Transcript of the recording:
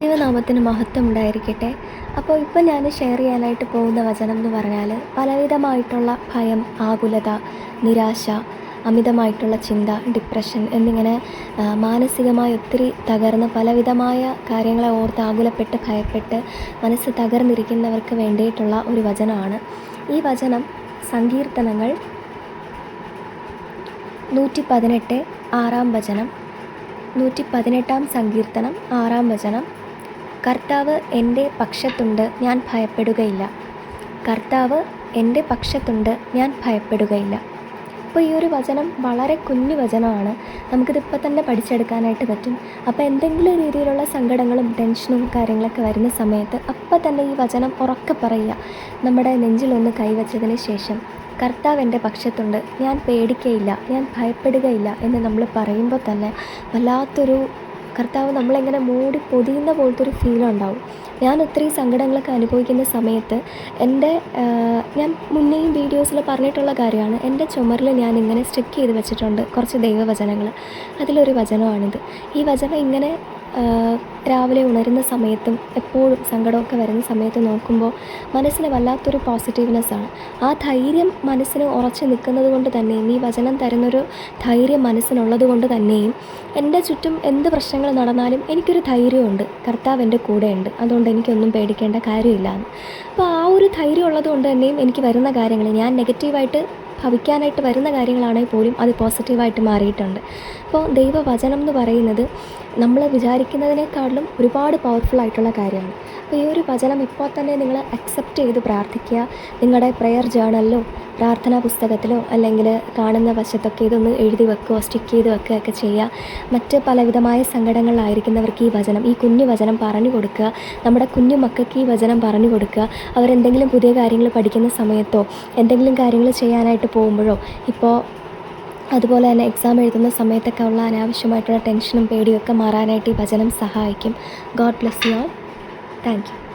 ദൈവനാമത്തിന് മഹത്വം ഉണ്ടായിരിക്കട്ടെ. അപ്പോൾ ഇപ്പം ഞാൻ ഷെയർ ചെയ്യാനായിട്ട് പോകുന്ന വചനം എന്ന് പറഞ്ഞാൽ, പലവിധമായിട്ടുള്ള ഭയം, ആകുലത, നിരാശ, അമിതമായിട്ടുള്ള ചിന്ത, ഡിപ്രഷൻ എന്നിങ്ങനെ മാനസികമായി ഒത്തിരി തകർന്ന് പലവിധമായ കാര്യങ്ങളെ ഓർത്ത് ആകുലപ്പെട്ട് ഭയപ്പെട്ട് മനസ്സ് തകർന്നിരിക്കുന്നവർക്ക് വേണ്ടിയിട്ടുള്ള ഒരു വചനമാണ്. ഈ വചനം സങ്കീർത്തനങ്ങൾ 118 6 വചനം, 118 സങ്കീർത്തനം 6 വചനം. കർത്താവ് എൻ്റെ പക്ഷത്തുണ്ട്, ഞാൻ ഭയപ്പെടുകയില്ല. കർത്താവ് എൻ്റെ പക്ഷത്തുണ്ട്, ഞാൻ ഭയപ്പെടുകയില്ല. അപ്പോൾ ഈ ഒരു വചനം വളരെ കുഞ്ഞു വചനമാണ്. നമുക്കിതിപ്പോൾ തന്നെ പഠിച്ചെടുക്കാനായിട്ട് പറ്റും. അപ്പോൾ എന്തെങ്കിലും രീതിയിലുള്ള സങ്കടങ്ങളും ടെൻഷനും കാര്യങ്ങളൊക്കെ വരുന്ന സമയത്ത് അപ്പം തന്നെ ഈ വചനം ഉറക്കെ പറയുക. നമ്മുടെ നെഞ്ചിലൊന്ന് കൈവച്ചതിന് ശേഷം, കർത്താവ് എൻ്റെ പക്ഷത്തുണ്ട്, ഞാൻ പേടിക്കയില്ല, ഞാൻ ഭയപ്പെടുകയില്ല എന്ന് നമ്മൾ പറയുമ്പോൾ തന്നെ വല്ലാത്തൊരു കർത്താവ് നമ്മളെങ്ങനെ മൂടി പൊതിയുന്ന പോലത്തെ ഒരു ഫീലുണ്ടാവും. ഞാൻ ഒത്തിരി സങ്കടങ്ങളൊക്കെ അനുഭവിക്കുന്ന സമയത്ത് ഞാൻ മുന്നേയും വീഡിയോസിൽ പറഞ്ഞിട്ടുള്ള കാര്യമാണ്, എൻ്റെ ചുമരിൽ ഞാൻ ഇങ്ങനെ സ്റ്റിക്ക് ചെയ്ത് വെച്ചിട്ടുണ്ട് കുറച്ച് ദൈവവചനങ്ങൾ. അതിലൊരു വചനമാണിത്. ഈ വചനം ഇങ്ങനെ രാവിലെ ഉണരുന്ന സമയത്തും എപ്പോഴും സങ്കടമൊക്കെ വരുന്ന സമയത്ത് നോക്കുമ്പോൾ മനസ്സിന് വല്ലാത്തൊരു പോസിറ്റീവ്നെസ്സാണ്. ആ ധൈര്യം മനസ്സിന് ഉറച്ചു നിൽക്കുന്നത് കൊണ്ട് തന്നെയും, ഈ വചനം തരുന്നൊരു ധൈര്യം മനസ്സിനുള്ളത് കൊണ്ട് തന്നെയും എൻ്റെ ചുറ്റും എന്ത് പ്രശ്നങ്ങൾ നടന്നാലും എനിക്കൊരു ധൈര്യമുണ്ട്, കർത്താവ് എൻ്റെ കൂടെയുണ്ട്, അതുകൊണ്ട് എനിക്കൊന്നും പേടിക്കേണ്ട കാര്യമില്ല എന്ന്. അപ്പോൾ ആ ഒരു ധൈര്യം ഉള്ളത് കൊണ്ട് തന്നെയും എനിക്ക് വരുന്ന കാര്യങ്ങൾ, ഞാൻ നെഗറ്റീവായിട്ട് ഭവിക്കാനായിട്ട് വരുന്ന കാര്യങ്ങളാണെങ്കിൽ പോലും അത് പോസിറ്റീവായിട്ട് മാറിയിട്ടുണ്ട്. അപ്പോൾ ദൈവവചനം എന്ന് പറയുന്നത് നമ്മൾ വിചാരിക്കുന്നതിനേക്കാളും ഒരുപാട് പവർഫുള്ളായിട്ടുള്ള കാര്യമാണ്. അപ്പോൾ ഈ ഒരു വചനം ഇപ്പോൾ തന്നെ നിങ്ങൾ അക്സെപ്റ്റ് ചെയ്ത് പ്രാർത്ഥിക്കുക. നിങ്ങളുടെ പ്രെയർ ജേർണലിലോ പ്രാർത്ഥനാ പുസ്തകത്തിലോ അല്ലെങ്കിൽ കാണുന്ന വശത്തൊക്കെ ഇതൊന്ന് എഴുതി വെക്കുകയോ സ്റ്റിക്ക് ചെയ്ത് വെക്കുകയൊക്കെ ചെയ്യുക. മറ്റ് പലവിധമായ സങ്കടങ്ങളിലായിരിക്കുന്നവർക്ക് ഈ കുഞ്ഞു വചനം പറഞ്ഞു കൊടുക്കുക. നമ്മുടെ കുഞ്ഞു മക്കൾക്ക് ഈ വചനം പറഞ്ഞു കൊടുക്കുക. അവരെന്തെങ്കിലും പുതിയ കാര്യങ്ങൾ പഠിക്കുന്ന സമയത്തോ എന്തെങ്കിലും കാര്യങ്ങൾ ചെയ്യാനായിട്ട് പോകുമ്പോഴോ, ഇപ്പോൾ അതുപോലെ തന്നെ എക്സാം എഴുതുന്ന സമയത്തൊക്കെ ഉള്ള അനാവശ്യമായിട്ടുള്ള ടെൻഷനും പേടിയൊക്കെ മാറാനായിട്ട് ഈ വചനം സഹായിക്കും. God bless you all. Thank you.